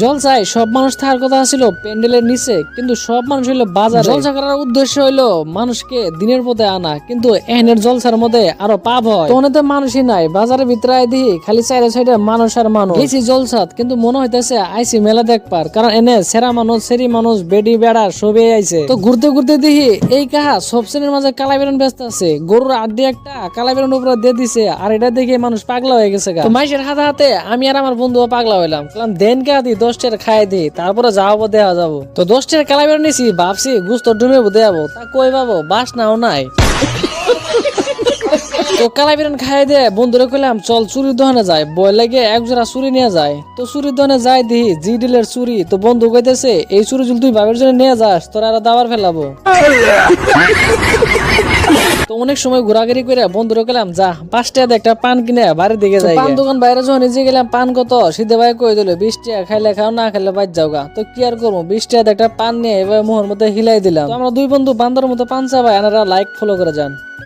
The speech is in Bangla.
জলসায় সব মানুষ থাকার কথা ছিল প্যান্ডেলের নিচে, কিন্তু সব মানুষ হইলো বাজারে। জলসা করার উদ্দেশ্য হইলো মানুষকে দিনের পথে আনা, কিন্তু এহেনের জলসার মধ্যে আরো পাপ হয়। তো অনেক মানুষই নাই, বাজারের ভিতরে আই দিই খালি চাইরে সাইডে মানুষ আর মানুষ। গেছি জলসাত, কিন্তু মনে হইতেছে আইসি মেলা দেখবার, কারণ এনে সেরা মানুষ সেরি মানুষ বেডি বেড়া সবে আইছে। তো ঘুরতে ঘুরতে দেখি এই কাহা সব শ্রেণীর মাঝে কালাই বেরন ব্যস্ত আছে, গরুর আড্ডি একটা কালাই বেরন উপরে দিয়ে দিছে, আর এটা দেখে মানুষ পাগলা হয়ে গেছে। তো মাইসের হাতে হাতে আমি আর আমার বন্ধু পাগলা হইলাম, দেন কে দি 10 টাকা খাই দিই, তারপরে যাবো দেওয়া যাবো। তো 10 টাকা কালাই বেরন নিছি, ভাবছি গুস্ত ডুমে দেয়াবো, তা কই পাবো বাস নাও নাই। তো কালাই বেরন খাই দিয়ে বন্ধুরে কইলাম চল চুরির দোকানে যাই, বই লাগে এক জোড়া চুরি নিয়ে যায়। তো চুরির দোকানে যাই দিই জি ডিলের চুরি। তো বন্ধু কইতেছে এই চুরি জুল তুই বাবের জন্য নিয়ে যাস, তোর আর দাবার ফেলাবো। তো অনেক সময় ঘোরাঘুরি করে বন্ধুরে কইলাম যা 5 টাকা একটা পান কিনে বাড়ির দিকে যাই। পান দোকান বাইরে যখন নিজে গেলাম, পান কত সিদ্ধে ভাই কই দিল 20 টাকা, খাইলে খাও না খাইলে বাদ যাওগা। তো কি আর করবো, 20 টাকা একটা পান নিয়ে এবার মোহর মধ্যে হিলাই দিলাম। তো আমরা দুই বন্ধু বান্দর মতো পান চাবাই, আনারা লাইক ফলো করে যান।